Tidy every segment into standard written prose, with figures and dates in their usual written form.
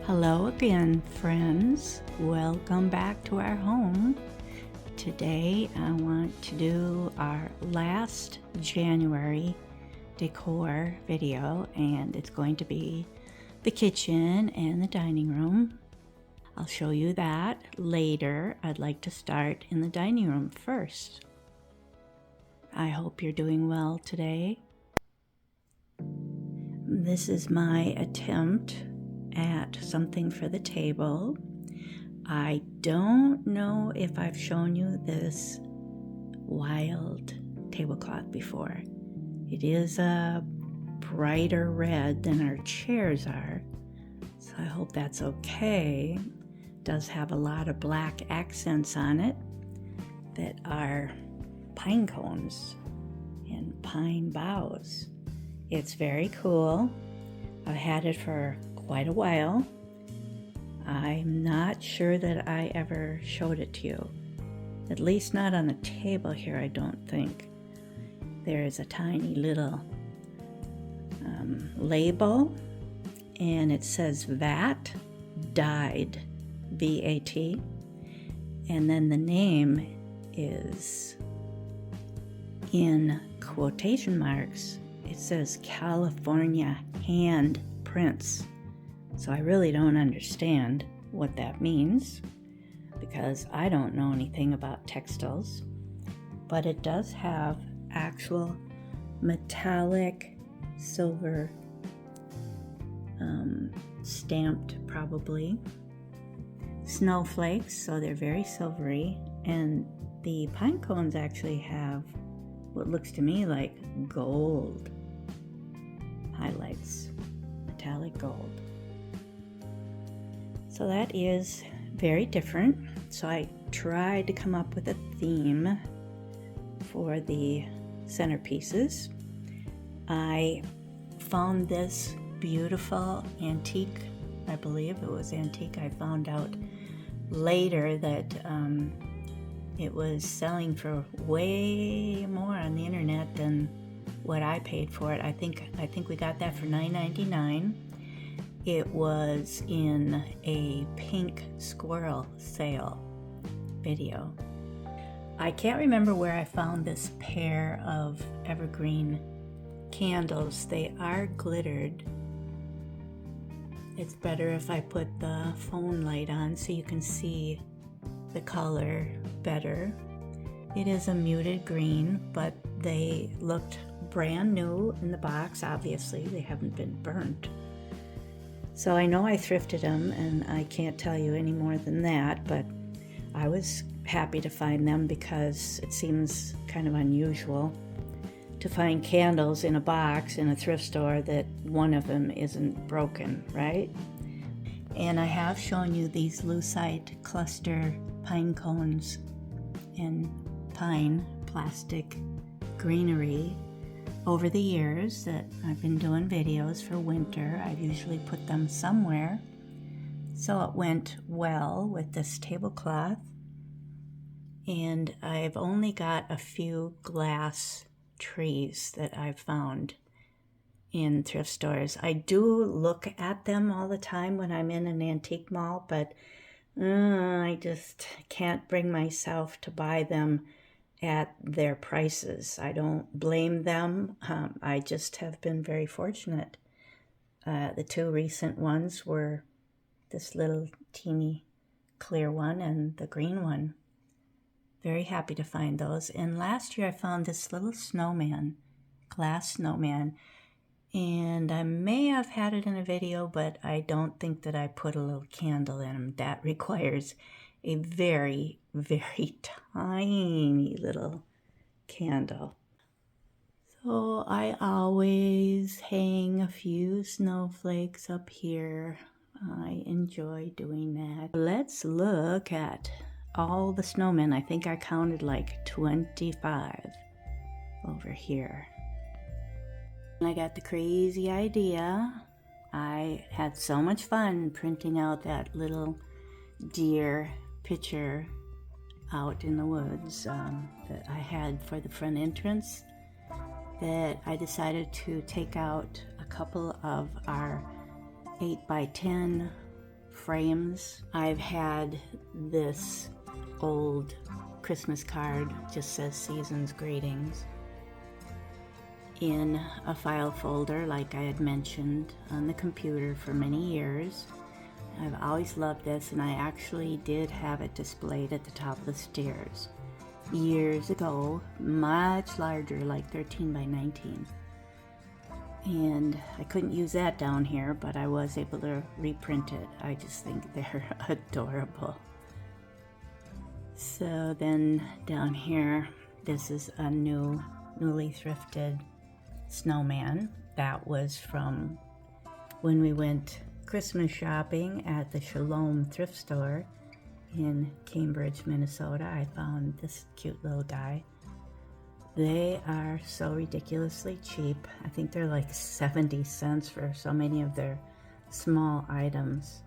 Hello again, friends. Welcome back to our home. Today I want to do our last January decor video, and it's going to be the kitchen and the dining room. I'll show you that later. I'd like to start in the dining room first. I hope you're doing well today. This is my attempt at something for the table. I don't know if I've shown you this wild tablecloth before. It is a brighter red than our chairs are, so I hope that's okay. It does have a lot of black accents on it that are pine cones and pine boughs. It's very cool. I've had it for quite a while. I'm not sure that I ever showed it to you. At least not on the table here, I don't think. There is a tiny little label, and it says VAT, dyed, V-A-T, and then the name is in quotation marks. It says California hand prints. So I really don't understand what that means because I don't know anything about textiles, but it does have actual metallic silver stamped, probably snowflakes, so they're very silvery, and the pine cones actually have what looks to me like gold highlights, metallic gold. So that is very different. So I tried to come up with a theme for the centerpieces. I found this beautiful antique, I believe it was antique. I found out later that it was selling for way more on the internet than what I paid for it. I think we got that for $9.99. It was in a pink squirrel sale video. I can't remember where I found this pair of evergreen candles. They are glittered. It's better if I put the phone light on so you can see the color better. It is a muted green, but they looked brand new in the box. Obviously, they haven't been burnt. So I know I thrifted them, and I can't tell you any more than that, but I was happy to find them because it seems kind of unusual to find candles in a box in a thrift store that one of them isn't broken, right? And I have shown you these Lucite cluster pine cones and pine plastic greenery over the years that I've been doing videos for winter. I've usually put them somewhere. So it went well with this tablecloth. And I've only got a few glass trees that I've found in thrift stores. I do look at them all the time when I'm in an antique mall, but I just can't bring myself to buy them at their prices. I don't blame them. I just have been very fortunate. The two recent ones were this little teeny clear one and the green one. Very happy to find those. And last year I found this little snowman, glass snowman, and I may have had it in a video, but I don't think that I put a little candle in him. That requires a very, very tiny little candle. So I always hang a few snowflakes up here. I enjoy doing that. Let's look at all the snowmen. I think I counted like 25 over here. I got the crazy idea. I had so much fun printing out that little deer picture out in the woods that I had for the front entrance, that I decided to take out a couple of our 8x10 frames. I've had this old Christmas card, just says Season's Greetings, in a file folder like I had mentioned on the computer for many years. I've always loved this, and I actually did have it displayed at the top of the stairs years ago, much larger, like 13 by 19. And I couldn't use that down here, but I was able to reprint it. I just think they're adorable. So then down here, this is a newly thrifted snowman. That was from when we went Christmas shopping at the Shalom thrift store in Cambridge, Minnesota. I found this cute little guy. They are so ridiculously cheap. I think they're like 70 cents for so many of their small items.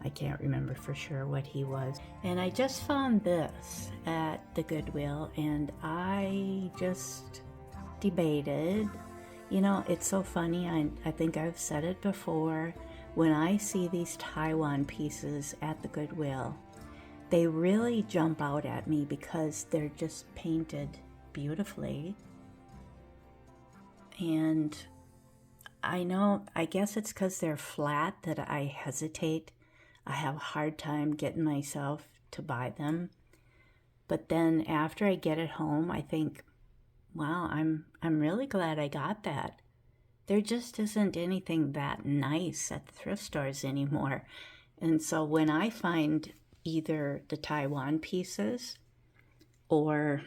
I can't remember for sure what he was. And I just found this at the Goodwill, and I just debated. You know, it's so funny. I think I've said it before. When I see these Taiwan pieces at the Goodwill, they really jump out at me because they're just painted beautifully. And I guess it's because they're flat that I hesitate. I have a hard time getting myself to buy them. But then after I get it home, I think, wow, I'm really glad I got that. There just isn't anything that nice at the thrift stores anymore. And so when I find either the Taiwan pieces or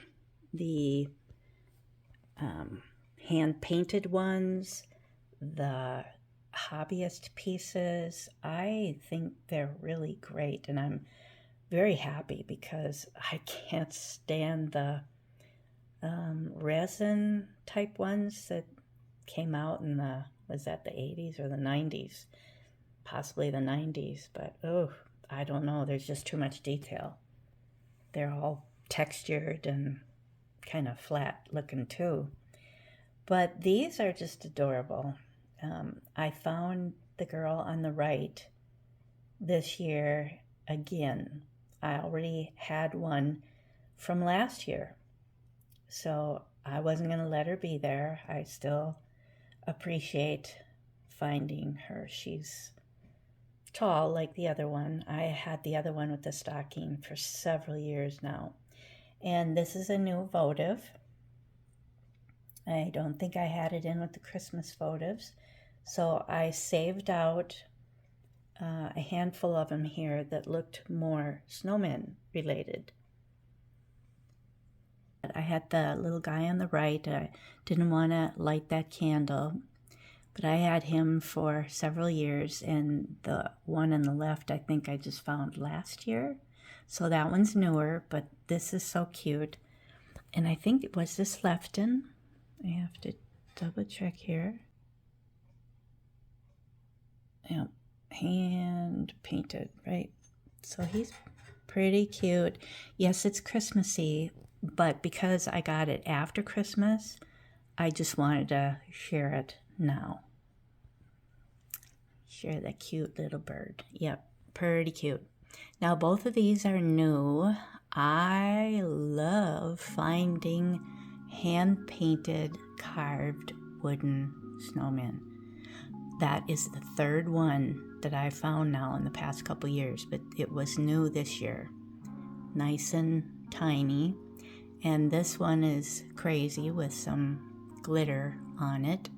the hand-painted ones, the hobbyist pieces, I think they're really great, and I'm very happy because I can't stand the resin type ones that came out in the 80s or the 90s, possibly the 90s, but I don't know, there's just too much detail. They're all textured and kind of flat looking too. But these are just adorable. I found the girl on the right this year again. I already had one from last year, so I wasn't going to let her be there. I still appreciate finding her. She's tall like the other one. I had the other one with the stocking for several years now. And this is a new votive. I don't think I had it in with the Christmas votives. So I saved out a handful of them here that looked more snowman related. I had the little guy on the right. I didn't want to light that candle, but I had him for several years, and the one on the left I think I just found last year. So that one's newer, but this is so cute. And I think, was this Lefton? I have to double check here. Yeah, hand painted, right? So he's pretty cute. Yes, it's Christmassy, but because I got it after Christmas, I just wanted to share it now. Share that cute little bird. Yep, pretty cute. Now both of these are new. I love finding hand-painted, carved wooden snowmen. That is the third one that I found now in the past couple years, but it was new this year. Nice and tiny. And this one is crazy with some glitter on it.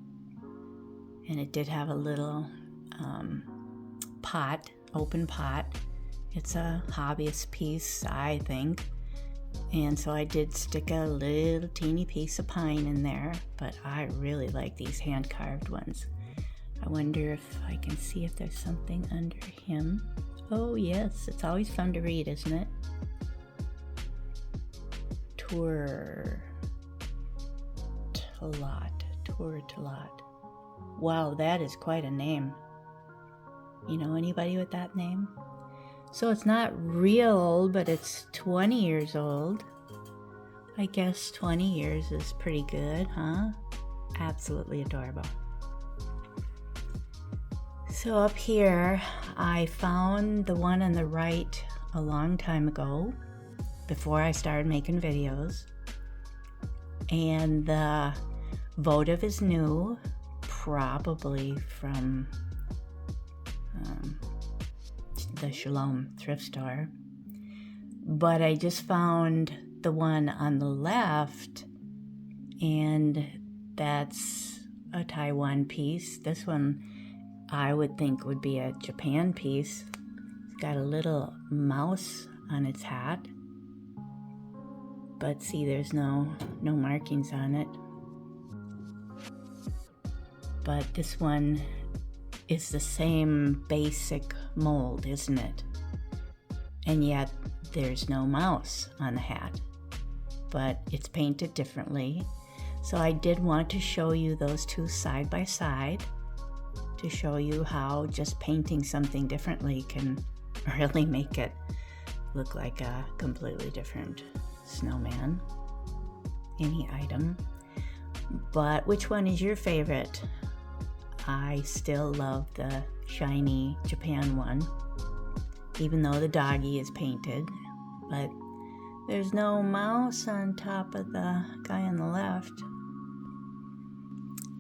And it did have a little pot, open pot. It's a hobbyist piece, I think. And so I did stick a little teeny piece of pine in there, but I really like these hand-carved ones. I wonder if I can see if there's something under him. Oh yes, it's always fun to read, isn't it? Tour Talot. Wow, that is quite a name. You know anybody with that name? So it's not real old, but it's 20 years old. I guess 20 years is pretty good, huh? Absolutely adorable. So up here, I found the one on the right a long time ago, before I started making videos. And the votive is new, probably from the Shalom thrift store. But I just found the one on the left, and that's a Taiwan piece. This one I would think would be a Japan piece. It's got a little mouse on its hat, but see, there's no markings on it. But this one is the same basic mold, isn't it? And yet there's no mouse on the hat, but it's painted differently. So I did want to show you those two side by side to show you how just painting something differently can really make it look like a completely different snowman, any item. But which one is your favorite? I still love the shiny Japan one, even though the doggy is painted, but there's no mouse on top of the guy on the left.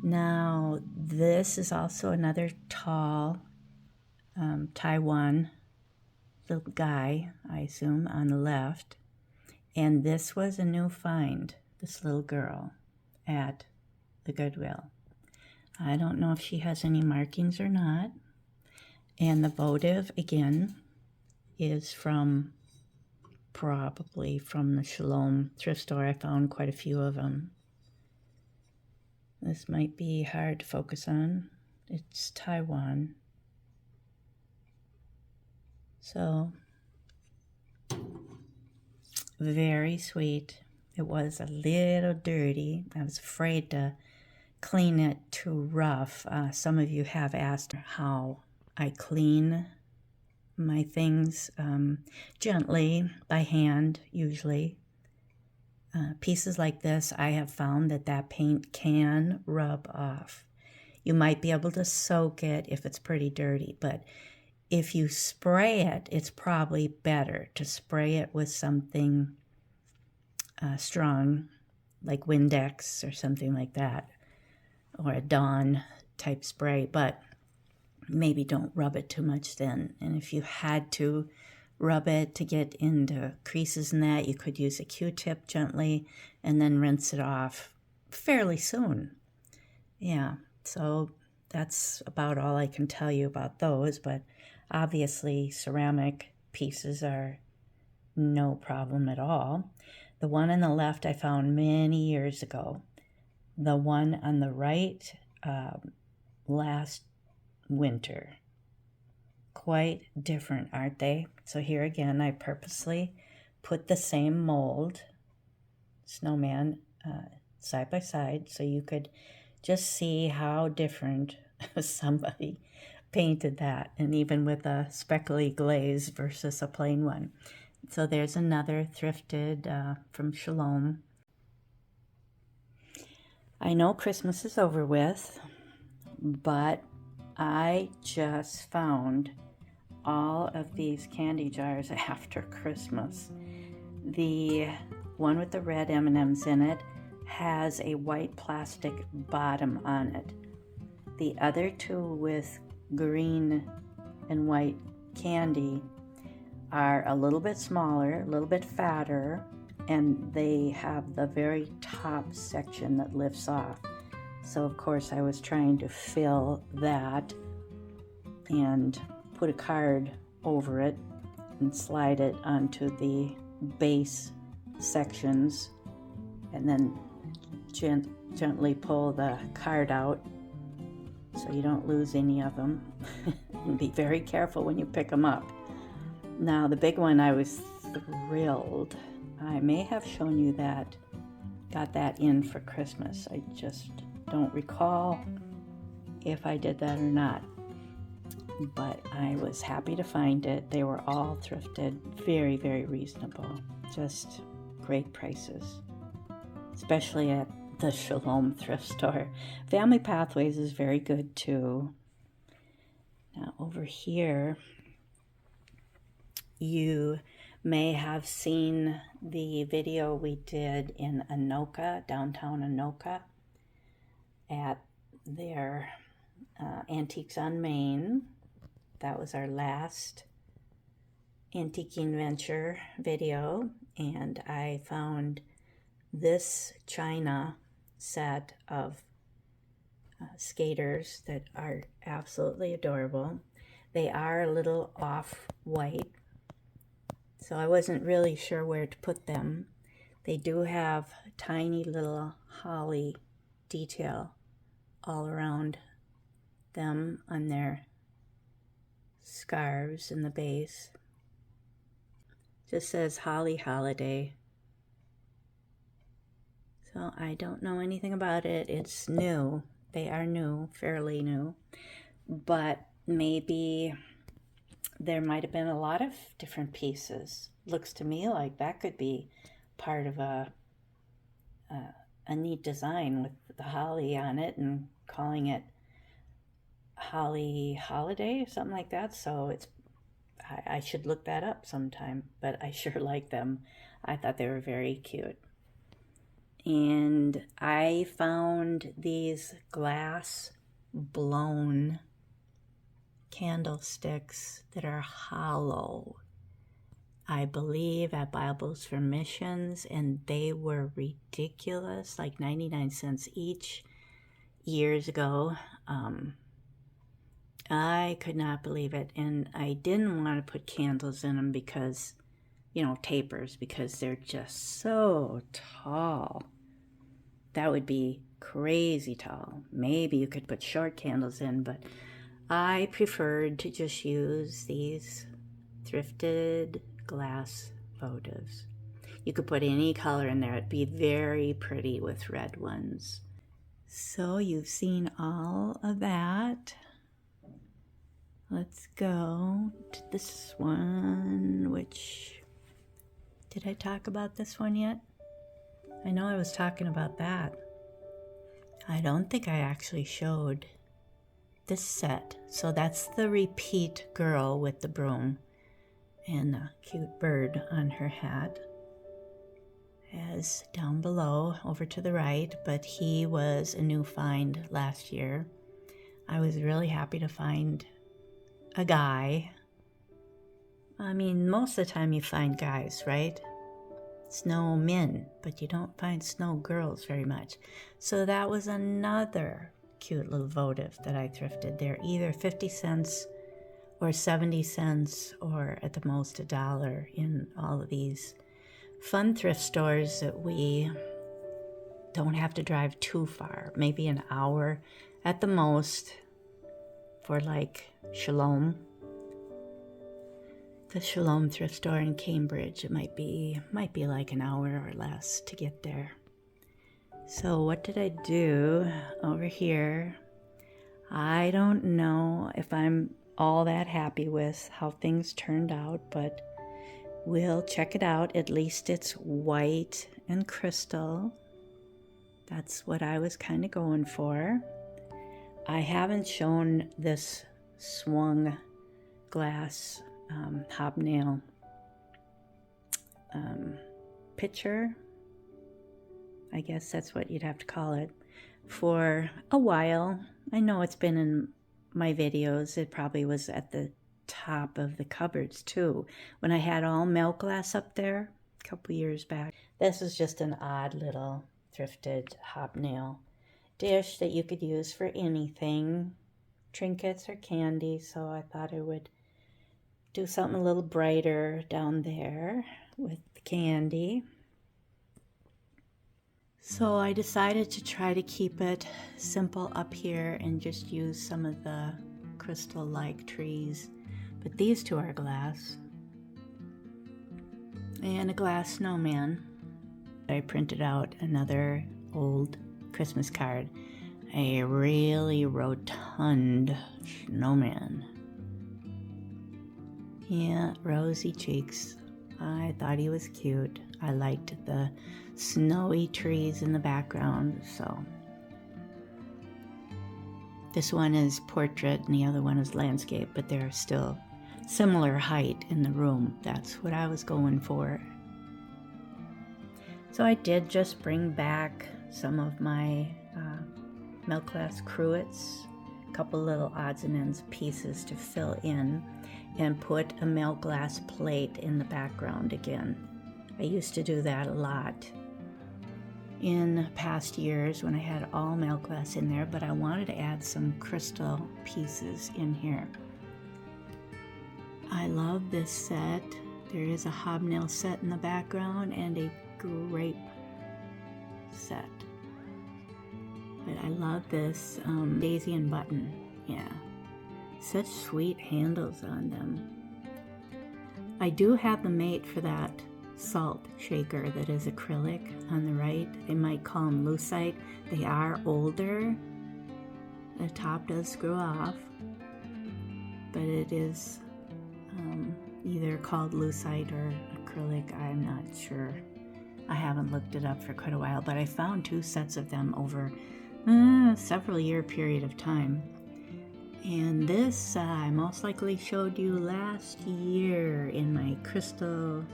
Now, this is also another tall Taiwan little guy, I assume, on the left. And this was a new find, this little girl, at the Goodwill. I don't know if she has any markings or not. And the votive, again, is probably from the Shalom thrift store. I found quite a few of them. This might be hard to focus on. It's Taiwan. So, very sweet. It was a little dirty. I was afraid to clean it too rough. Some of you have asked how I clean my things, gently, by hand, usually. Pieces like this, I have found that paint can rub off. You might be able to soak it if it's pretty dirty, but if you spray it, it's probably better to spray it with something strong, like Windex or something like that, or a Dawn type spray, but maybe don't rub it too much then. And if you had to rub it to get into creases in that, you could use a Q-tip gently and then rinse it off fairly soon. Yeah, so that's about all I can tell you about those, but obviously ceramic pieces are no problem at all. The one on the left I found many years ago. The one on the right, last winter. Quite different, aren't they? So here again, I purposely put the same mold, snowman, side by side, so you could just see how different somebody painted that, and even with a speckly glaze versus a plain one. So there's another thrifted from Shalom. I know Christmas is over with, but I just found all of these candy jars after Christmas. The one with the red M&Ms in it has a white plastic bottom on it. The other two with green and white candy are a little bit smaller, a little bit fatter, and they have the very top section that lifts off. So of course I was trying to fill that and put a card over it and slide it onto the base sections, and then gently pull the card out so you don't lose any of them. And be very careful when you pick them up. Now the big one, I was thrilled. I may have shown you that, got that in for Christmas. I just don't recall if I did that or not, but I was happy to find it. They were all thrifted, very, very reasonable, just great prices, especially at the Shalom thrift store. Family Pathways is very good too. Now over here, you may have seen the video we did in Anoka, downtown Anoka, at their Antiques on Main. That was our last antiquing venture video, and I found this China set of skaters that are absolutely adorable. They are a little off-white, so I wasn't really sure where to put them. They do have tiny little holly detail all around them on their scarves in the base. Just says Holly Holiday. So I don't know anything about it. It's new. They are new, fairly new. But maybe there might have been a lot of different pieces. Looks to me like that could be part of a neat design with the holly on it and calling it Holly Holiday or something like that. So I should look that up sometime, but I sure like them. I thought they were very cute. And I found these glass blown candlesticks that are hollow, I believe, at Bibles for Missions, and they were ridiculous, like 99 cents each years ago. I could not believe it, and I didn't want to put candles in them because, you know, tapers, because they're just so tall. That would be crazy tall. Maybe you could put short candles in, but I preferred to just use these thrifted glass votives. You could put any color in there. It'd be very pretty with red ones. So you've seen all of that. Let's go to this one, which, did I talk about this one yet? I know I was talking about that. I don't think I actually showed this set. So that's the repeat girl with the broom and a cute bird on her hat. As down below, over to the right, but he was a new find last year. I was really happy to find a guy. I mean, most of the time you find guys, right? Snowmen, but you don't find snow girls very much. So that was another cute little votive that I thrifted. They're either 50 cents or 70 cents or at the most $1 in all of these fun thrift stores that we don't have to drive too far, maybe an hour at the most. For like Shalom, the Shalom thrift store in Cambridge, it might be like an hour or less to get there. So what did I do over here? I don't know if I'm all that happy with how things turned out, but we'll check it out. At least it's white and crystal. That's what I was kind of going for. I haven't shown this swung glass hobnail picture. I guess that's what you'd have to call it, for a while. I know it's been in my videos. It probably was at the top of the cupboards too, when I had all milk glass up there a couple years back. This is just an odd little thrifted hobnail dish that you could use for anything, trinkets or candy, so I thought I would do something a little brighter down there with the candy. So I decided to try to keep it simple up here and just use some of the crystal-like trees. But these two are glass. And a glass snowman. I printed out another old Christmas card. A really rotund snowman. Yeah, rosy cheeks. I thought he was cute. I liked the snowy trees in the background, so. This one is portrait and the other one is landscape, but they're still similar height in the room. That's what I was going for. So I did just bring back some of my milk glass cruets, a couple little odds and ends pieces to fill in, and put a milk glass plate in the background again. I used to do that a lot in past years when I had all milk glass in there, but I wanted to add some crystal pieces in here. I love this set. There is a hobnail set in the background and a grape set. But I love this daisy and button. Yeah, such sweet handles on them. I do have the mate for that salt shaker that is acrylic on the right. They might call them Lucite. They are older. The top does screw off, but it is either called Lucite or acrylic. I'm not sure. I haven't looked it up for quite a while, but I found 2 sets of them over several year period of time. And this I most likely showed you last year in my crystal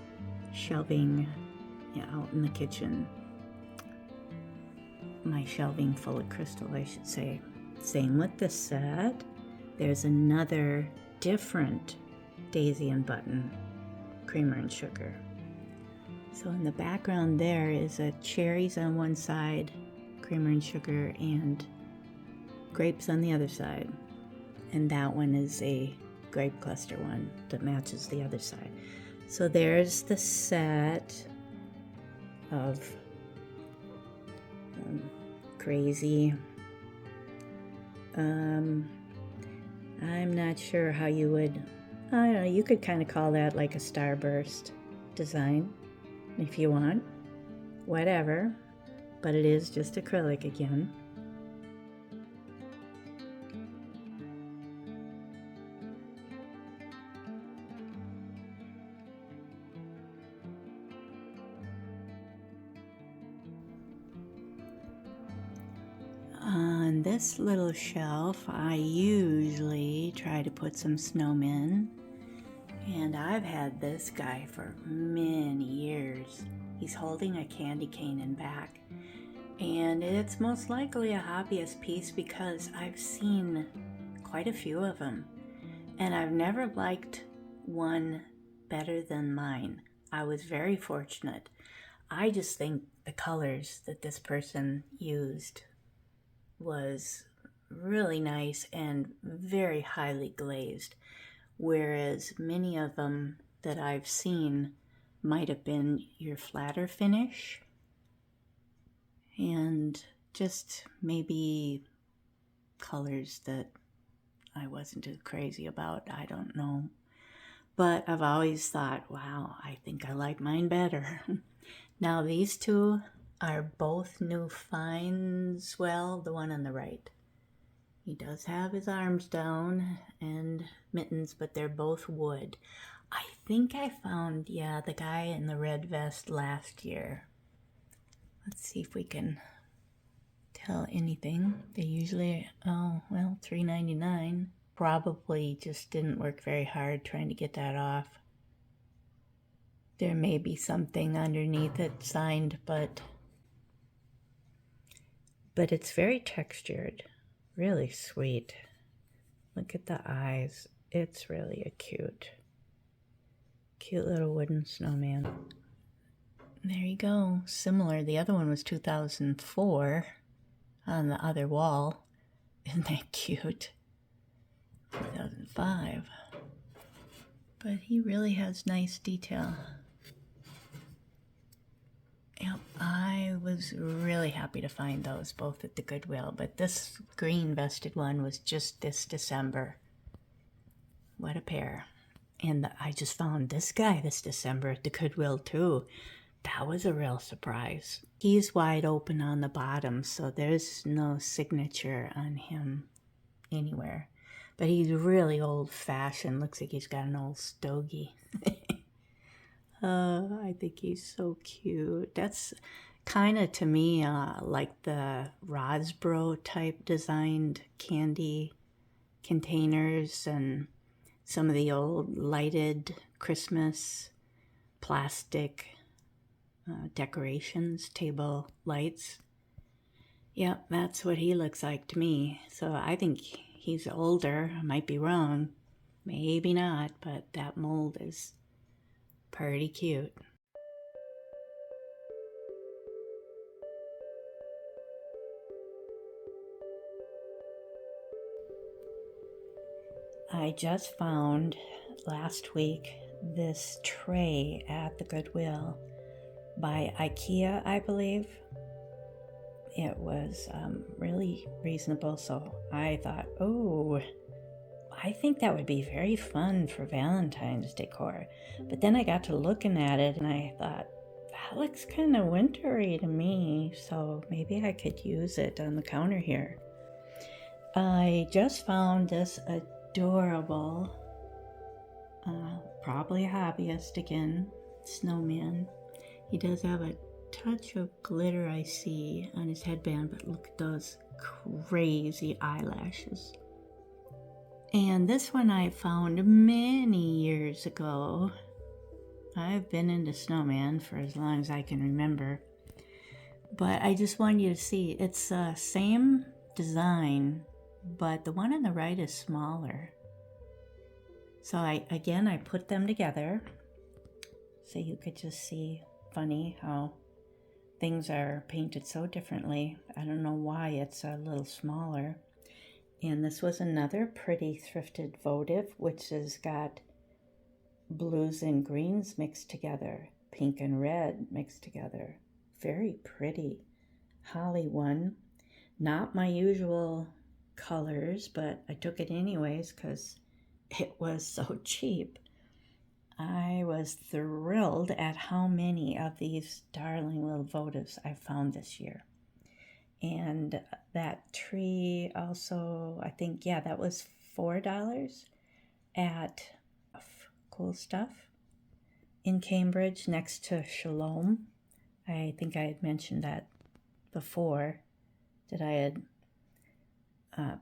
shelving out in the kitchen. My shelving full of crystal, I should say. Same with this set. There's another different daisy and button, creamer and sugar. So in the background there is a cherries on one side, creamer and sugar, and grapes on the other side. And that one is a grape cluster one that matches the other side. So there's the set of crazy. I'm not sure how you would, I don't know, you could kind of call that like a starburst design if you want, whatever, but it is just acrylic again. On this little shelf, I usually try to put some snowmen, and I've had this guy for many years. He's holding a candy cane in back, and it's most likely a hobbyist piece because I've seen quite a few of them, and I've never liked one better than mine. I was very fortunate. I just think the colors that this person used was really nice and very highly glazed, whereas many of them that I've seen might have been your flatter finish and just maybe colors that I wasn't too crazy about. I don't know, but I've always thought, wow, I think I like mine better. Now these two are both new finds. Well, the one on the right, he does have his arms down and mittens, but they're both wood. I think I found, the guy in the red vest last year. Let's see if we can tell anything. They usually, $3.99. Probably just didn't work very hard trying to get that off. There may be something underneath it signed, but it's very textured, really sweet. Look at the eyes. It's really a cute little wooden snowman. There you go. Similar. The other one was 2004 on the other wall. Isn't that cute? 2005. But he really has nice detail. Yep, I was really happy to find those both at the Goodwill, but this green vested one was just this December. What a pair. And I just found this guy this December at the Goodwill too. That was a real surprise. He's wide open on the bottom, so there's no signature on him anywhere. But he's really old-fashioned. Looks like he's got an old stogie. I think he's so cute. That's kind of, to me, like the Rosbro type designed candy containers and some of the old lighted Christmas plastic decorations, table lights. Yep, that's what he looks like to me. So I think he's older. I might be wrong. Maybe not, but that mold is pretty cute. I just found last week this tray at the Goodwill by IKEA, I believe. It was really reasonable, so I thought, oh, I think that would be very fun for Valentine's decor. But then I got to looking at it and I thought, that looks kind of wintry to me, so maybe I could use it on the counter here. I just found this adorable, probably a hobbyist again, Snowman. He does have a touch of glitter I see on his headband, but look at those crazy eyelashes. And this one I found many years ago. I've been into Snowman for as long as I can remember, but I just wanted you to see it's the same design, but the one on the right is smaller. So I put them together so you could just see, funny how things are painted so differently. I don't know why it's a little smaller. And this was another pretty thrifted votive, which has got blues and greens mixed together, pink and red mixed together. Very pretty. Holly one. Not my usual colors, but I took it anyways because it was so cheap. I was thrilled at how many of these darling little votives I found this year. And that tree also, I think, yeah, that was $4 at Cool Stuff in Cambridge next to Shalom. I think I had mentioned that before, that I had,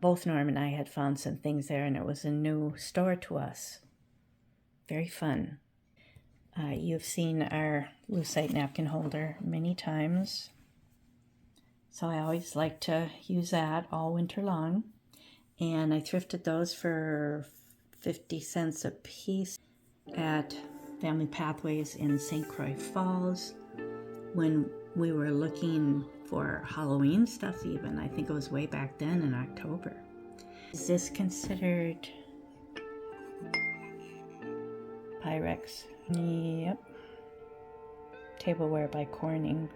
both Norm and I had found some things there, and it was a new store to us. Very fun. You've seen our Lucite napkin holder many times, so I always like to use that all winter long. And I thrifted those for 50 cents a piece at Family Pathways in St. Croix Falls when we were looking for Halloween stuff even. I think it was way back then in October. Is this considered PYREX? Yep. Tableware by Corning.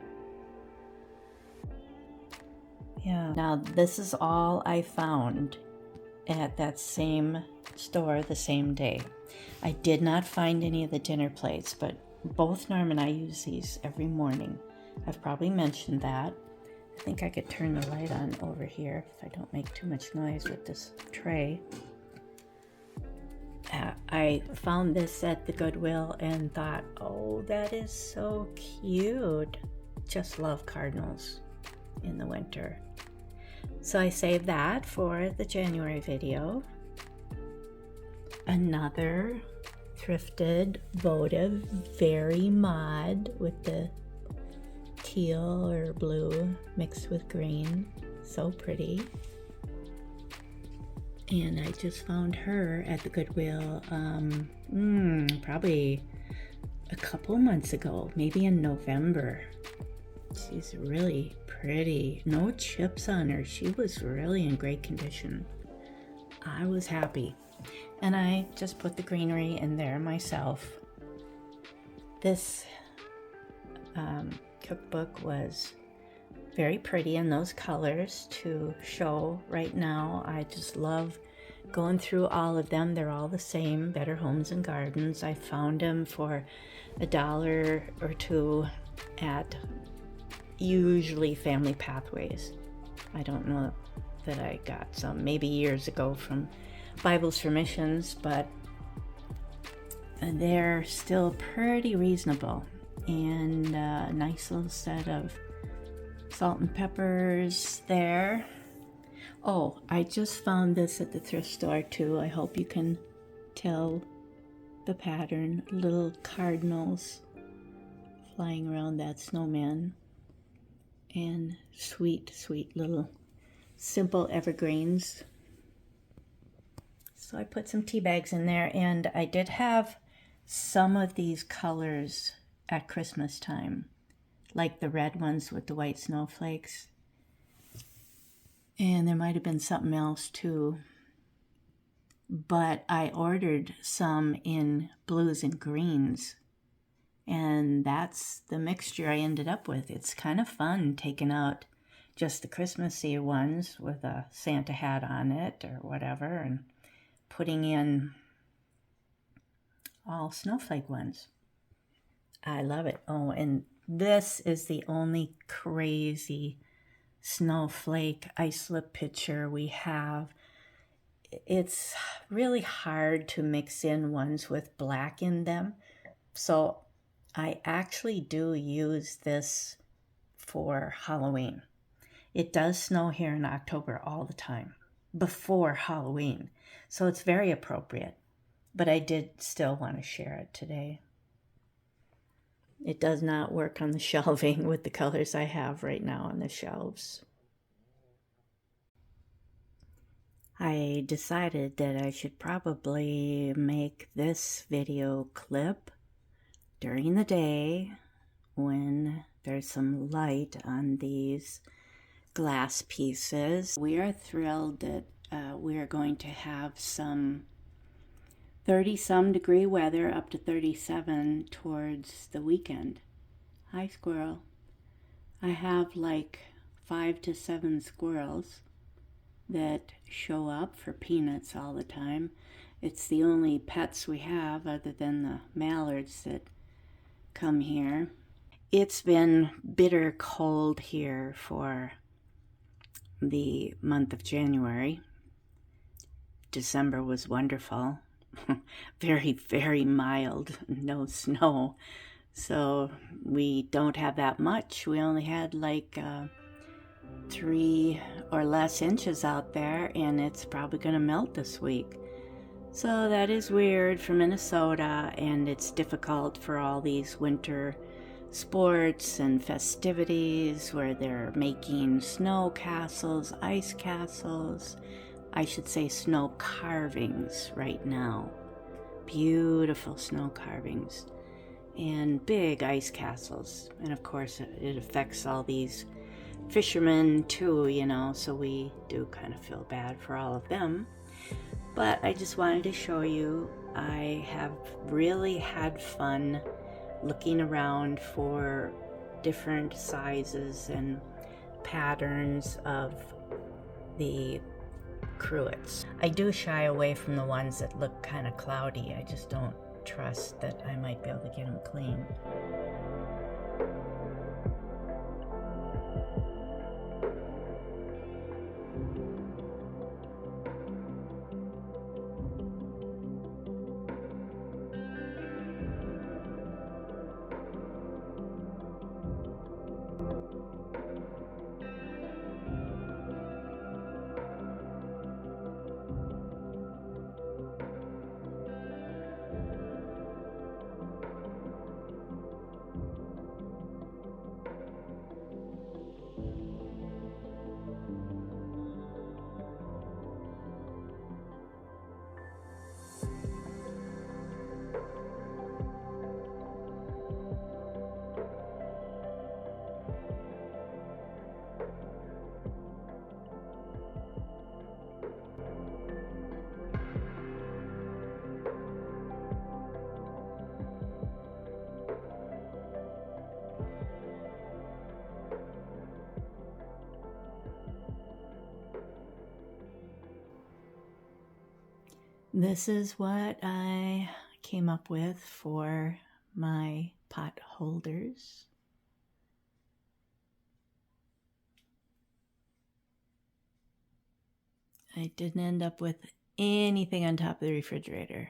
Yeah. Now this is all I found at that same store the same day. I did not find any of the dinner plates, but both Norm and I use these every morning. I've probably mentioned that. I think I could turn the light on over here if I don't make too much noise with this tray. I found this at the Goodwill and thought, oh, that is so cute. Just love Cardinals in the winter. So I saved that for the January video. Another thrifted votive, very mod with the teal or blue mixed with green. So pretty. And I just found her at the Goodwill probably a couple months ago, maybe in November. She's really pretty. No chips on her. She was really in great condition. I was happy. And I just put the greenery in there myself. This cookbook was very pretty in those colors to show right now. I just love going through all of them. They're all the same, Better Homes and Gardens. I found them for $1 or $2 at usually Family Pathways. I don't know that I got some maybe years ago from Bibles for Missions, but they're still pretty reasonable, and a nice little set of Salt and peppers there. Oh, I just found this at the thrift store too. I hope you can tell the pattern. Little cardinals flying around that snowman. And sweet, sweet little simple evergreens. So I put some tea bags in there, and I did have some of these colors at Christmas time, like the red ones with the white snowflakes. And there might have been something else too. But I ordered some in blues and greens. And that's the mixture I ended up with. It's kind of fun taking out just the Christmassy ones with a Santa hat on it or whatever, and putting in all snowflake ones. I love it. Oh, and this is the only crazy snowflake ice slip picture we have. It's really hard to mix in ones with black in them. So I actually do use this for Halloween. It does snow here in October all the time, before Halloween. So it's very appropriate. But I did still want to share it today. It does not work on the shelving with the colors I have right now on the shelves. I decided that I should probably make this video clip during the day when there's some light on these glass pieces. We are thrilled that we are going to have some 30-some degree weather, up to 37 towards the weekend. Hi, squirrel. I have like 5 to 7 squirrels that show up for peanuts all the time. It's the only pets we have other than the mallards that come here. It's been bitter cold here for the month of January. December was wonderful. Very, very mild, no snow. So we don't have that much. We only had like 3 or less inches out there, and it's probably going to melt this week. So that is weird for Minnesota, and it's difficult for all these winter sports and festivities where they're making snow castles, ice castles, I should say snow carvings right now. Beautiful snow carvings and big ice castles. And of course it affects all these fishermen too, you know, so we do kind of feel bad for all of them. But I just wanted to show you, I have really had fun looking around for different sizes and patterns of the cruets. I do shy away from the ones that look kind of cloudy. I just don't trust that I might be able to get them clean. This is what I came up with for my pot holders. I didn't end up with anything on top of the refrigerator,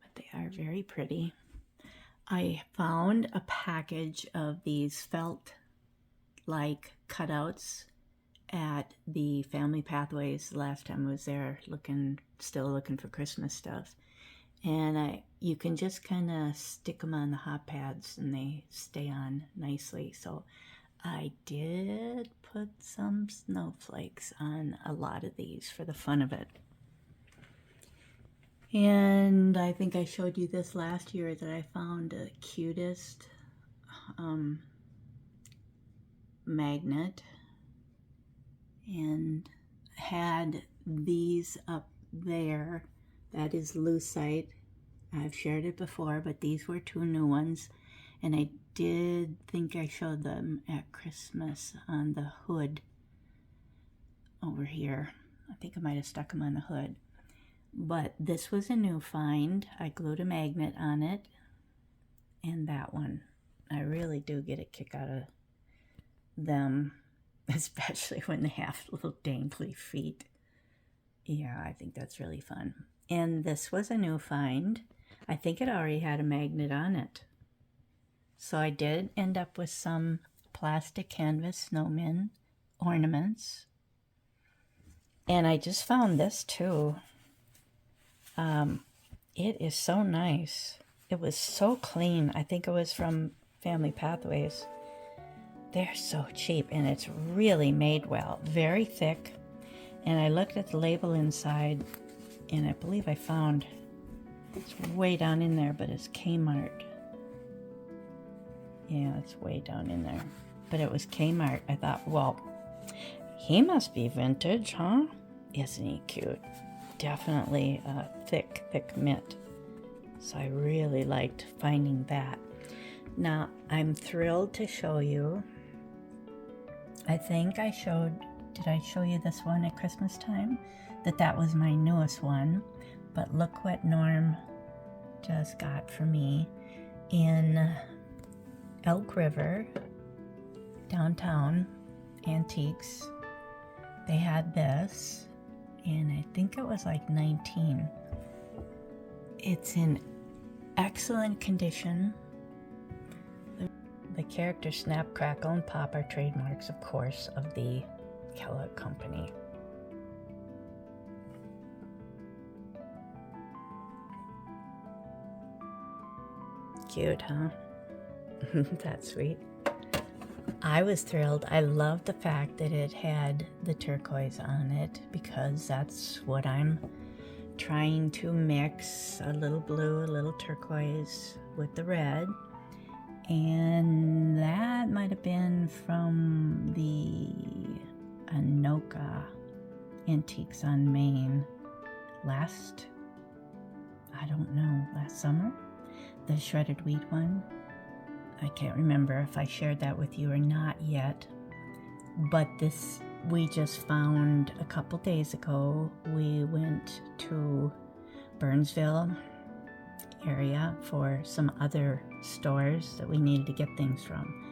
but they are very pretty. I found a package of these felt like cutouts at the Family Pathways last time I was there, still looking for Christmas stuff. And you can just kind of stick them on the hot pads and they stay on nicely. So I did put some snowflakes on a lot of these for the fun of it. And I think I showed you this last year that I found the cutest magnet, and had these up there. That is Lucite. I've shared it before, but these were 2 new ones, and I did think I showed them at Christmas on the hood over here. I think I might have stuck them on the hood. But this was a new find. I glued a magnet on it. And that one. I really do get a kick out of them, especially when they have little dangly feet. Yeah, I think that's really fun. And this was a new find. I think it already had a magnet on it. So I did end up with some plastic canvas snowmen ornaments. And I just found this too. It is so nice. It was so clean. I think it was from Family Pathways. They're so cheap, and it's really made well. Very thick. And I looked at the label inside, and I believe I found, it's way down in there, but it's Kmart. Yeah, it's way down in there. But it was Kmart. I thought, well, he must be vintage, huh? Isn't he cute? Definitely a thick mint. So I really liked finding that. Now, I'm thrilled to show you. I think I showed, did I show you this one at Christmas time? That was my newest one. But look what Norm just got for me in Elk River, downtown, Antiques. They had this, and I think it was like 19. It's in excellent condition. The character Snap, Crackle, and Pop are trademarks, of course, of the Kellogg Company. Cute, huh? That's sweet. I was thrilled. I loved the fact that it had the turquoise on it, because that's what I'm trying to mix, a little blue, a little turquoise with the red. And that might have been from the Anoka Antiques on Main last summer. The shredded wheat one. I can't remember if I shared that with you or not yet. But this we just found a couple days ago. We went to Burnsville area for some other stores that we needed to get things from.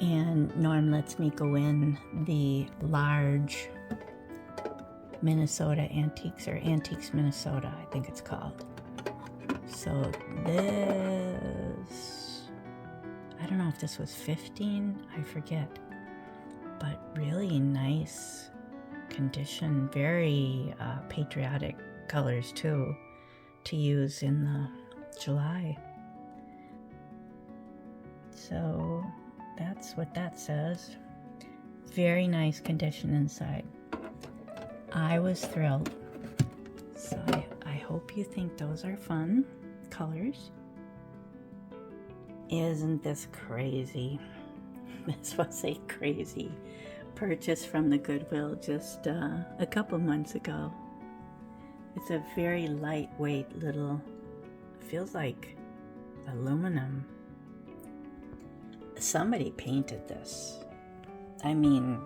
And Norm lets me go in the large Minnesota Antiques, or Antiques Minnesota, I think it's called. So this, I don't know if this was 15, I forget, but really nice condition, very patriotic colors too, to use in the July. So that's what that says. Very nice condition inside. I was thrilled. So I hope you think those are fun colors. Isn't this crazy? This was a crazy purchase from the Goodwill just a couple months ago. It's a very lightweight little, feels like aluminum. Somebody painted this. I mean,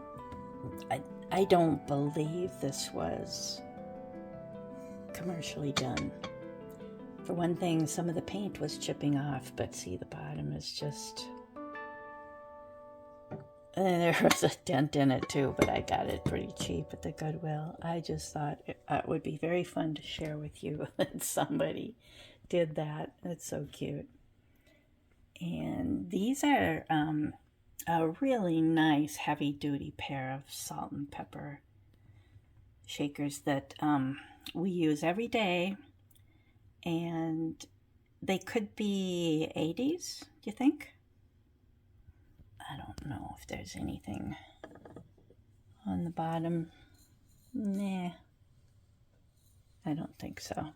I don't believe this was commercially done. For one thing, some of the paint was chipping off, but see, the bottom is just... there was a dent in it too, but I got it pretty cheap at the Goodwill. I just thought it would be very fun to share with you that somebody did that. It's so cute. And these are a really nice heavy-duty pair of salt and pepper shakers that we use every day, and they could be 80s, do you think? I don't know if there's anything on the bottom. Nah, I don't think so.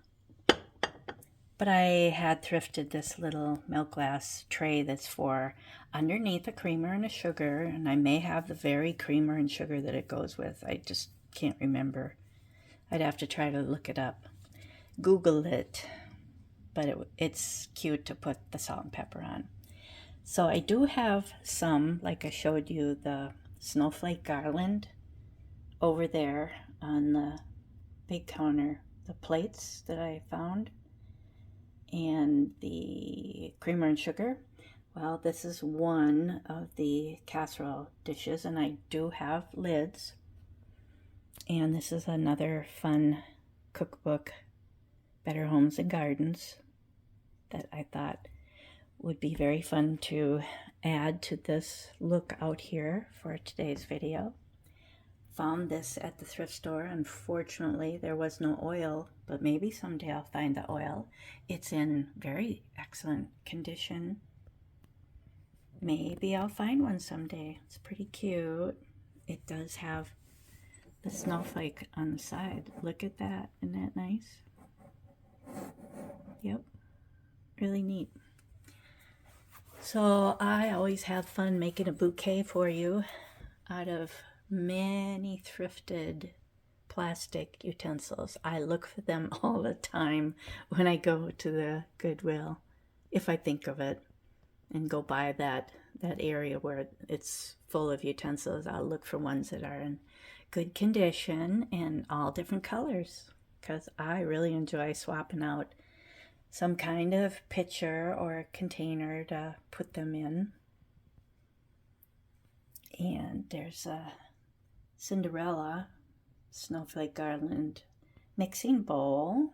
But I had thrifted this little milk glass tray that's for underneath a creamer and a sugar, and I may have the very creamer and sugar that it goes with. I just can't remember. I'd have to try to look it up. Google it. But it's cute to put the salt and pepper on. So I do have some, like I showed you, the snowflake garland over there on the big counter, the plates that I found, and the creamer and sugar. Well, this is one of the casserole dishes, and I do have lids. And this is another fun cookbook, Better Homes and Gardens, that I thought would be very fun to add to this look out here for today's video. Found this at the thrift store. Unfortunately, there was no oil, but maybe someday I'll find the oil. It's in very excellent condition. Maybe I'll find one someday. It's pretty cute. It does have the snowflake on the side. Look at that. Isn't that nice? Yep. Really neat. So I always have fun making a bouquet for you out of many thrifted plastic utensils. I look for them all the time when I go to the Goodwill, if I think of it, and go by that area where it's full of utensils. I'll look for ones that are in good condition and all different colors, because I really enjoy swapping out some kind of pitcher or container to put them in. And there's a Cinderella snowflake garland mixing bowl.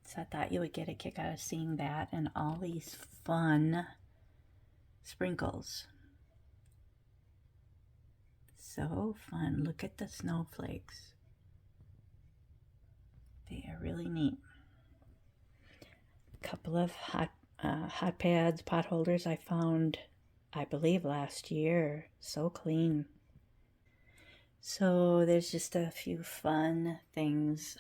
So I thought you would get a kick out of seeing that, and all these fun sprinkles. So fun. Look at the snowflakes. They are really neat. Couple of hot pads, pot holders I found, I believe, last year. So clean. So there's just a few fun things.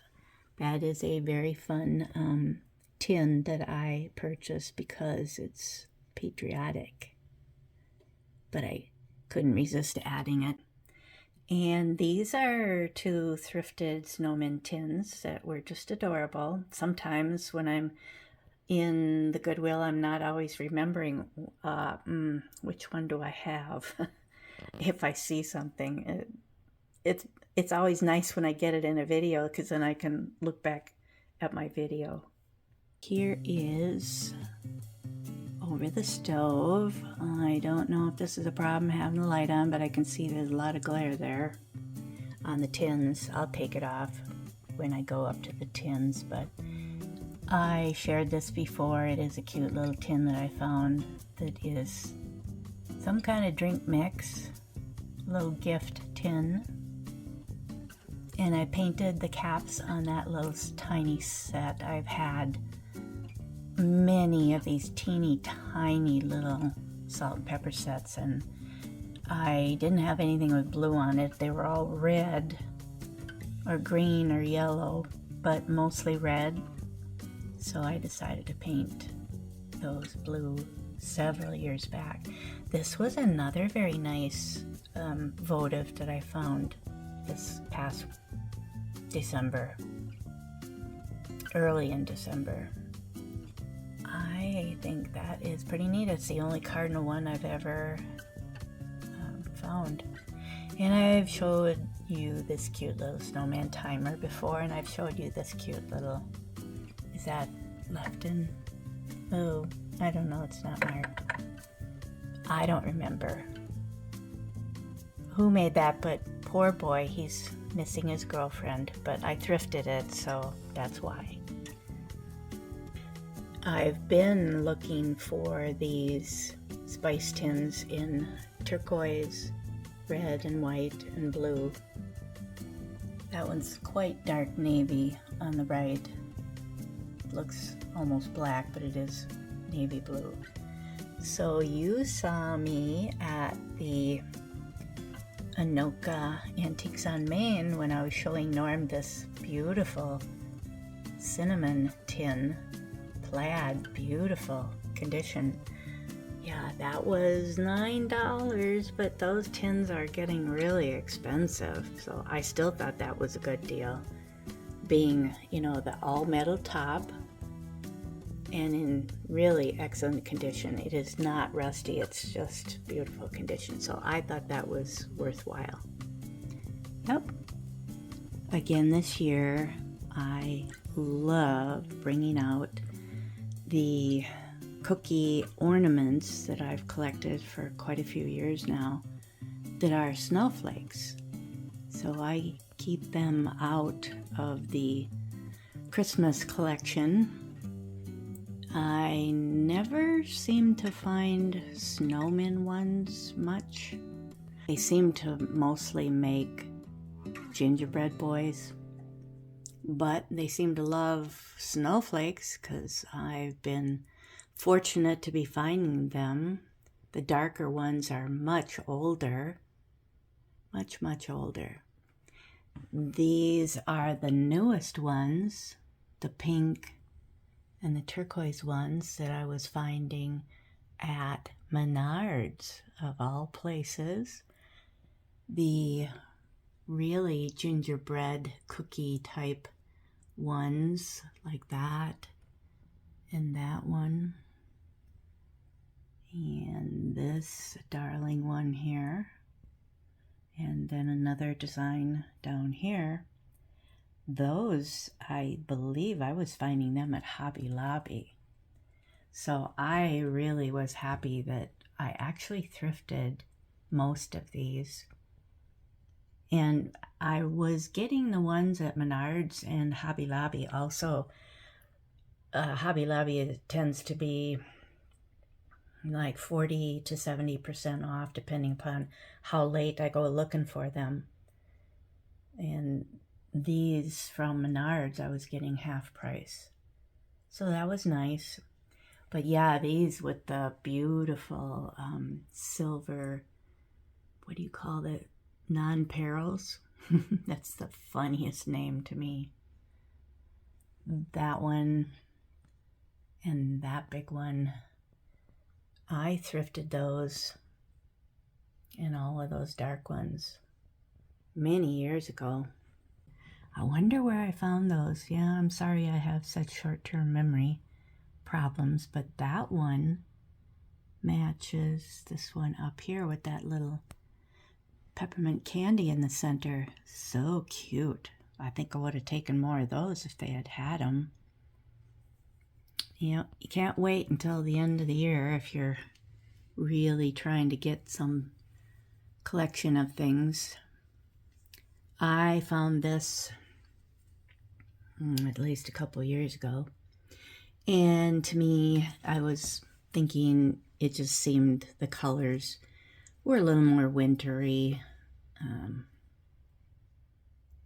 That is a very fun tin that I purchased because it's patriotic, but I couldn't resist adding it. And these are two thrifted Snowmen tins that were just adorable. Sometimes when I'm in the Goodwill, I'm not always remembering which one do I have. If I see something, it's always nice when I get it in a video, because then I can look back at my video. Here is over the stove. I don't know if this is a problem having the light on, but I can see there's a lot of glare there on the tins. I'll take it off when I go up to the tins, but I shared this before. It is a cute little tin that I found that is some kind of drink mix, little gift tin. And I painted the caps on that little tiny set. I've had many of these teeny tiny little salt and pepper sets, and I didn't have anything with blue on it. They were all red or green or yellow, but mostly red. So I decided to paint those blue several years back. This was another very nice votive that I found this past December, early in December. I think that is pretty neat. It's the only cardinal one I've ever found. And I've showed you this cute little snowman timer before, and I've showed you this cute little, is that Lefton? Oh, I don't know, it's not marked. I don't remember who made that, but poor boy, he's missing his girlfriend. But I thrifted it, so that's why. I've been looking for these spice tins in turquoise, red and white and blue. That one's quite dark navy on the right. Looks almost black, but it is navy blue. So you saw me at the Anoka Antiques on Main when I was showing Norm this beautiful cinnamon tin plaid, beautiful condition. Yeah, that was $9, but those tins are getting really expensive, so I still thought that was a good deal. Being, you know, the all metal top and in really excellent condition. It is not rusty, it's just beautiful condition, so I thought that was worthwhile. Yep. Again this year, I love bringing out the cookie ornaments that I've collected for quite a few years now that are snowflakes. So I keep them out of the Christmas collection. I never seem to find Snowmen ones much. They seem to mostly make gingerbread boys, but they seem to love snowflakes because I've been fortunate to be finding them. The darker ones are much older, much older. These are the newest ones, the pink and the turquoise ones that I was finding at Menards, of all places. The really gingerbread cookie type ones like that, and that one, and this darling one here, and then another design down here. Those, I believe I was finding them at Hobby Lobby. So I really was happy that I actually thrifted most of these. And I was getting the ones at Menards and Hobby Lobby also. Hobby Lobby tends to be like 40 to 70% off depending upon how late I go looking for them. And these from Menards I was getting half price, so that was nice. But yeah, these with the beautiful silver, what do you call it, non-perils? That's the funniest name to me. That one and that big one, I thrifted those and all of those dark ones many years ago. I wonder where I found those. Yeah, I'm sorry I have such short-term memory problems, but that one matches this one up here with that little peppermint candy in the center. So cute. I think I would have taken more of those if they had had them. You know, you can't wait until the end of the year if you're really trying to get some collection of things. I found this at least a couple years ago, and to me, I was thinking it just seemed the colors were a little more wintry,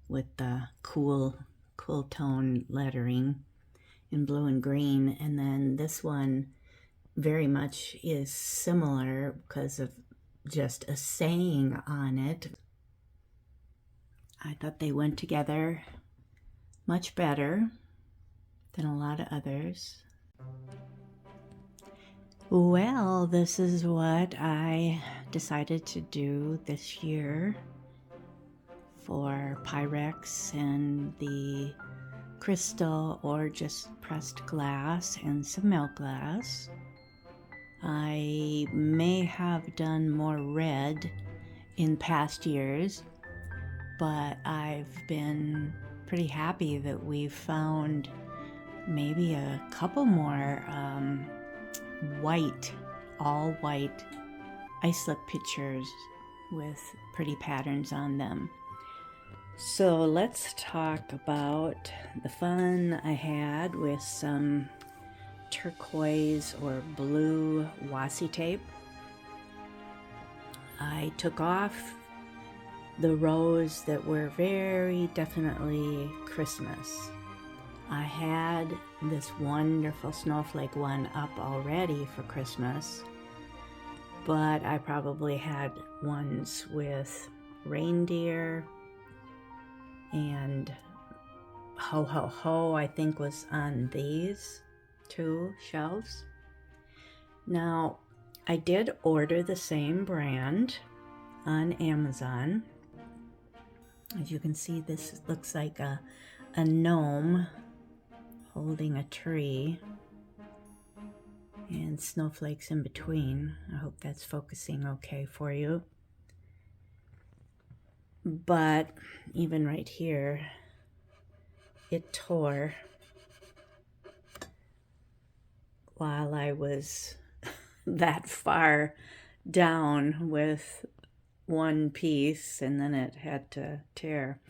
with the cool tone lettering in blue and green. And then this one very much is similar because of just a saying on it. I thought they went together much better than a lot of others. Well, this is what I decided to do this year for PYREX and the crystal or just pressed glass and some milk glass. I may have done more red in past years, but I've been pretty happy that we've found maybe a couple more white, all white ice-slip pictures with pretty patterns on them. So let's talk about the fun I had with some turquoise or blue Washi tape. I took off the rows that were very definitely Christmas. I had this wonderful snowflake one up already for Christmas, but I probably had ones with reindeer, and ho ho ho I think was on these two shelves. Now, I did order the same brand on Amazon. As you can see, this looks like a gnome holding a tree and snowflakes in between. I hope that's focusing okay for you. But even right here, it tore while I was that far down with one piece, and then it had to tear.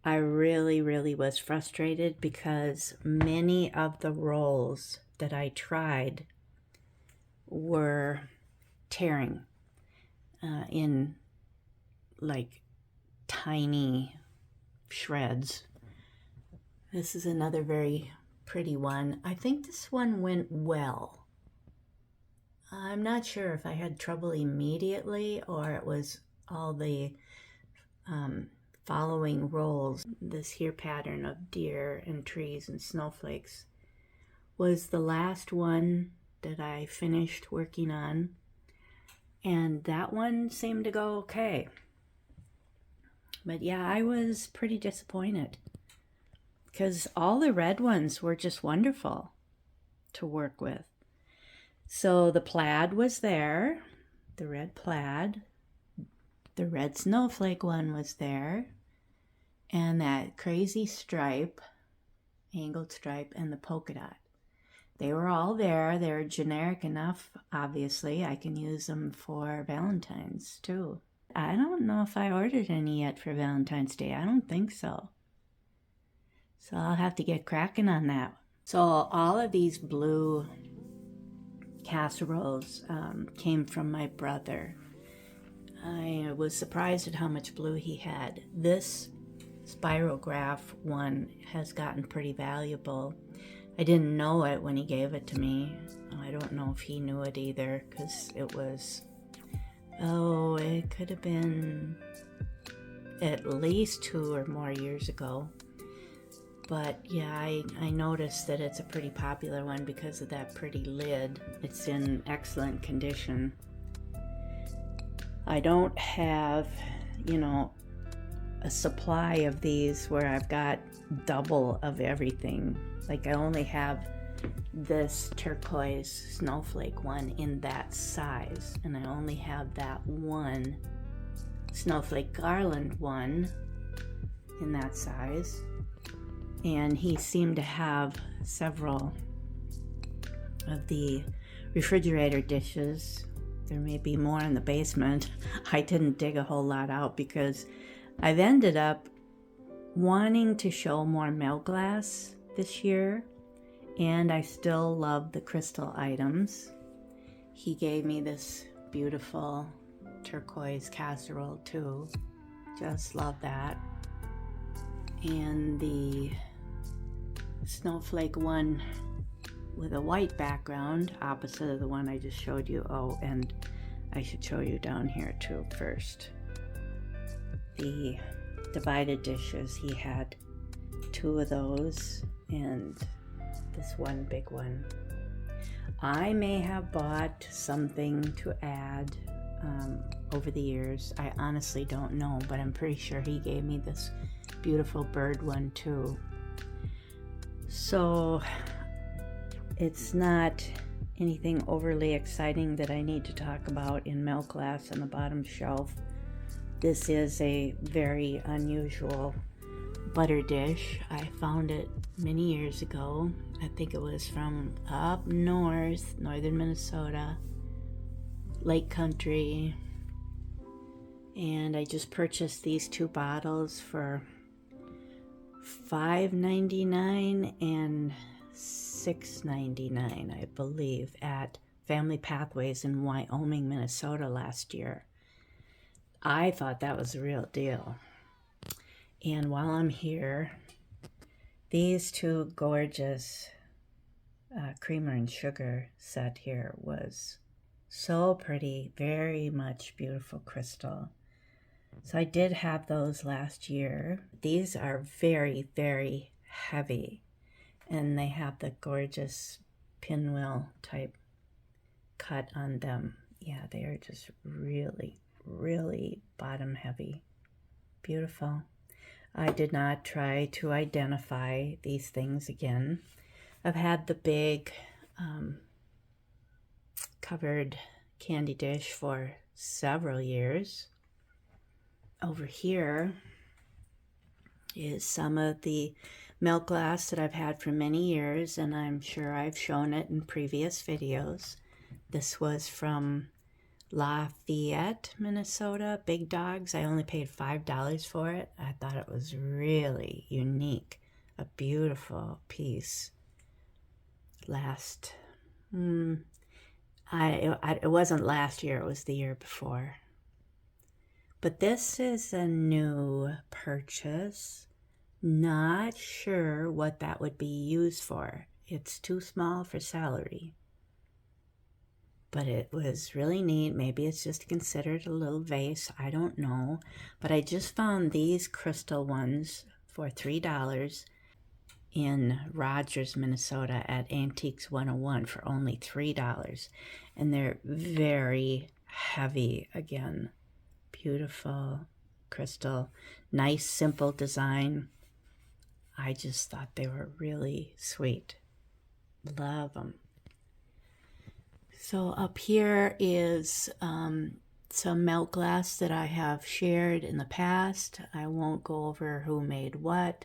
I really was frustrated because many of the rolls that I tried were tearing in like tiny shreds. This is another very pretty one. I think this one went well. I'm not sure if I had trouble immediately or it was all the following rolls. This here pattern of deer and trees and snowflakes was the last one that I finished working on, and that one seemed to go okay. But yeah, I was pretty disappointed because all the red ones were just wonderful to work with. So the plaid was there, the red plaid, the red snowflake one was there, and that crazy stripe, angled stripe, and the polka dot. They were all there. They were generic enough, obviously. I can use them for Valentine's too. I don't know if I ordered any yet for Valentine's Day. I don't think so. So I'll have to get cracking on that. So all of these blue casseroles came from my brother. I was surprised at how much blue he had. This spirograph one has gotten pretty valuable. I didn't know it when he gave it to me. I don't know if he knew it either, because it was, it could have been at least 2 or more years ago. But yeah, I noticed that it's a pretty popular one because of that pretty lid. It's in excellent condition. I don't have, a supply of these where I've got double of everything. Like I only have this turquoise snowflake one in that size, and I only have that one snowflake garland one in that size. And he seemed to have several of the refrigerator dishes. There may be more in the basement. I didn't dig a whole lot out because I've ended up wanting to show more milk glass this year, and I still love the crystal items. He gave me this beautiful turquoise casserole too. Just love that. And the snowflake one with a white background opposite of the one I just showed you. Oh, and I should show you down here too first. The divided dishes, he had 2 of those and this one big one. I may have bought something to add over the years. I honestly don't know, but I'm pretty sure he gave me this beautiful bird one too. So it's not anything overly exciting that I need to talk about in milk glass on the bottom shelf. This is a very unusual butter dish. I found it many years ago. I think it was from up north, northern Minnesota, Lake Country. And I just purchased these 2 bottles for $5.99 and $6.99, I believe, at Family Pathways in Wyoming, Minnesota last year. I thought that was the real deal. And while I'm here, these two gorgeous creamer and sugar set here was so pretty, very much beautiful crystal. So I did have those last year. These are very, very heavy, and they have the gorgeous pinwheel type cut on them. Yeah, they are just really, really bottom heavy. Beautiful. I did not try to identify these things again. I've had the big covered candy dish for several years. Over here is some of the milk glass that I've had for many years, and I'm sure I've shown it in previous videos. This was from Lafayette, Minnesota, Big Dogs. I only paid $5 for it. I thought it was really unique, a beautiful piece. It wasn't last year, it was the year before. But this is a new purchase. Not sure what that would be used for. It's too small for celery. But it was really neat. Maybe it's just considered a little vase. I don't know. But I just found these crystal ones for $3 in Rogers, Minnesota at Antiques 101 for only $3. And they're very heavy again. Beautiful crystal, nice simple design. I just thought they were really sweet. Love them. So up here is some milk glass that I have shared in the past. I won't go over who made what.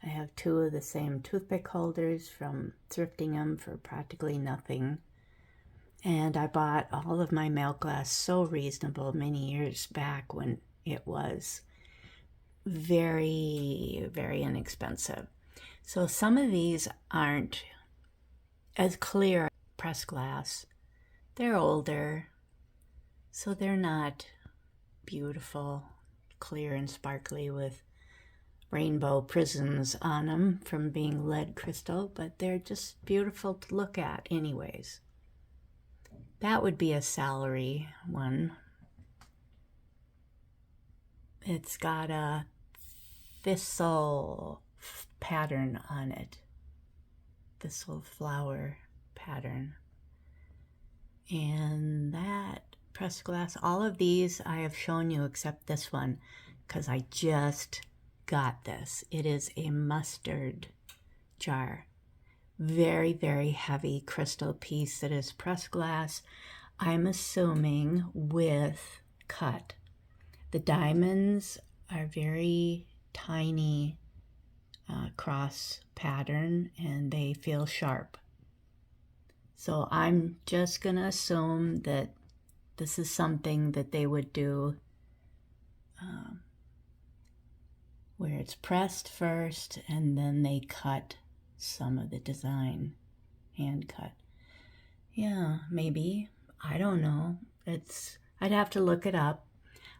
I have two of the same toothpick holders from thrifting them for practically nothing. And I bought all of my milk glass so reasonable many years back when it was very, very inexpensive. So some of these aren't as clear as pressed glass. They're older, so they're not beautiful, clear and sparkly with rainbow prisms on them from being lead crystal, but they're just beautiful to look at anyways. That would be a celery one. It's got a thistle pattern on it. Thistle flower pattern. And that pressed glass, all of these I have shown you except this one because I just got this. It is a mustard jar. Very, very heavy crystal piece that is pressed glass. I'm assuming with cut. The diamonds are very tiny cross pattern and they feel sharp. So I'm just going to assume that this is something that they would do where it's pressed first and then they cut some of the design, hand cut. Yeah, maybe. I don't know. I'd have to look it up.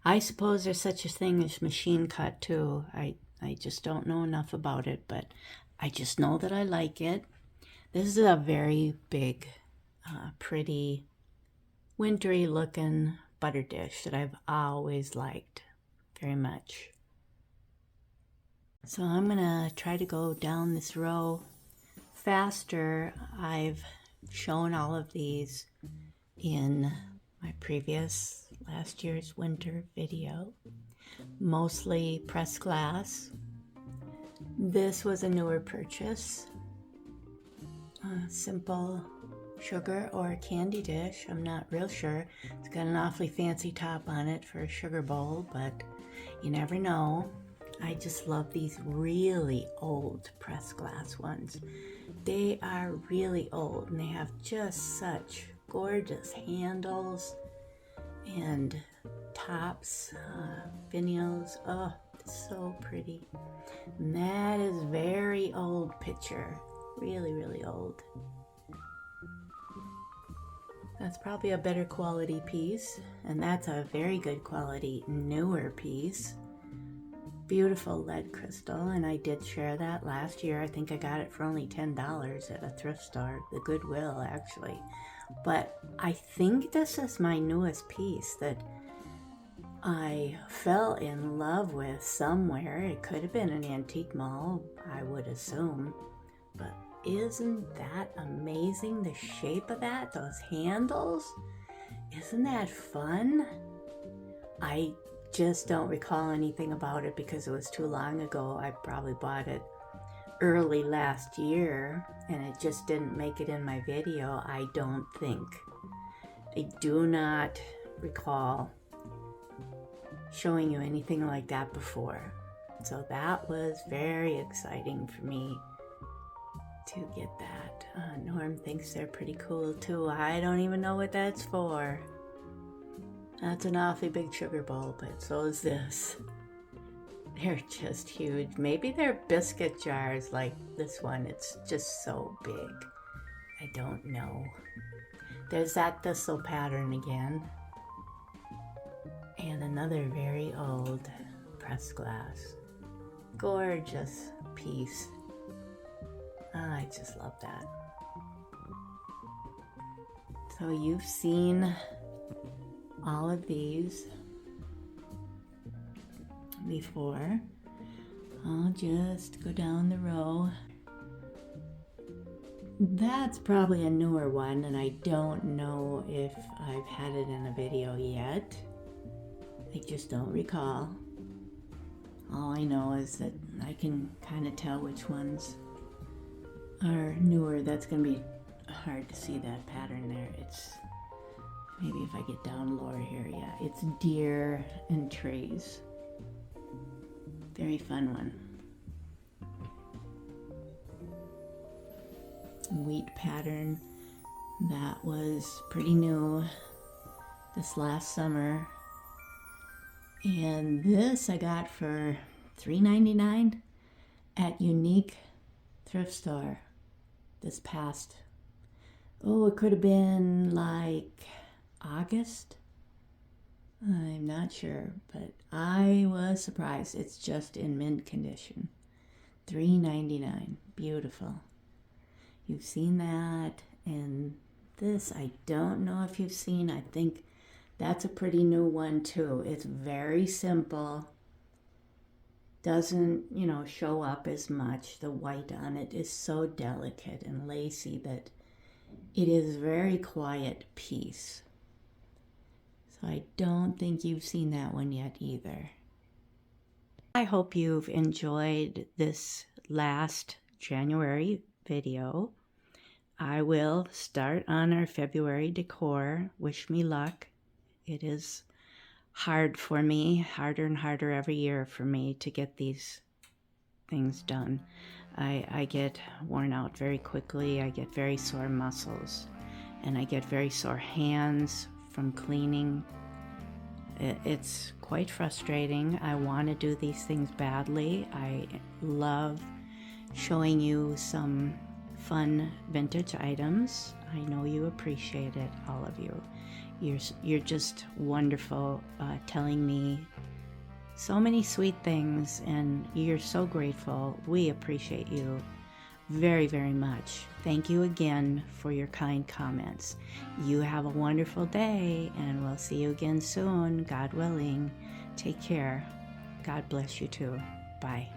I suppose there's such a thing as machine cut too. I just don't know enough about it, but I just know that I like it. This is a very big, pretty, wintry looking butter dish that I've always liked very much. So I'm gonna try to go down this row faster. I've shown all of these in my previous last year's winter video. Mostly pressed glass. This was a newer purchase. Simple sugar or candy dish. I'm not real sure. It's got an awfully fancy top on it for a sugar bowl, but you never know. I just love these really old pressed glass ones. They are really old and they have just such gorgeous handles and tops, finials. Oh, it's so pretty. And that is very old picture. Really, really old. That's probably a better quality piece, and that's a very good quality newer piece. Beautiful lead crystal, and I did share that last year. I think I got it for only $10 at a thrift store, the Goodwill actually. But I think this is my newest piece that I fell in love with somewhere. It could have been an antique mall, I would assume. But isn't that amazing? The shape of that, those handles, isn't that fun? I just don't recall anything about it because it was too long ago. I probably bought it early last year and it just didn't make it in my video, I don't think. I do not recall showing you anything like that before. So that was very exciting for me to get that. Norm thinks they're pretty cool too. I don't even know what that's for. That's an awfully big sugar bowl, but so is this. They're just huge. Maybe they're biscuit jars like this one. It's just so big. I don't know. There's that thistle pattern again. And another very old pressed glass. Gorgeous piece. I just love that. So you've seen all of these before. I'll just go down the row. That's probably a newer one, and I don't know if I've had it in a video yet. I just don't recall. All I know is that I can kind of tell which ones are newer. That's going to be hard to see that pattern there. It's maybe if I get down lower here, yeah. It's deer and trees. Very fun one. Wheat pattern that was pretty new this last summer. And this I got for $3.99 at Unique Thrift Store this past, it could have been like August. I'm not sure, but I was surprised. It's just in mint condition. $3.99. Beautiful. You've seen that, and this I don't know if you've seen. I think that's a pretty new one too. It's very simple. Doesn't, show up as much. The white on it is so delicate and lacy that it is a very quiet piece. So I don't think you've seen that one yet either. I hope you've enjoyed this last January video. I will start on our February decor. Wish me luck. It is hard for me, harder and harder every year for me to get these things done. I get worn out very quickly. I get very sore muscles, and I get very sore hands from cleaning. It's quite frustrating. I want to do these things badly. I love showing you some fun vintage items. I know you appreciate it, all of you. You're just wonderful, telling me so many sweet things, and you're so grateful. We appreciate you very, very much. Thank you again for your kind comments. You have a wonderful day, and we'll see you again soon, God willing. Take care. God bless you too. Bye.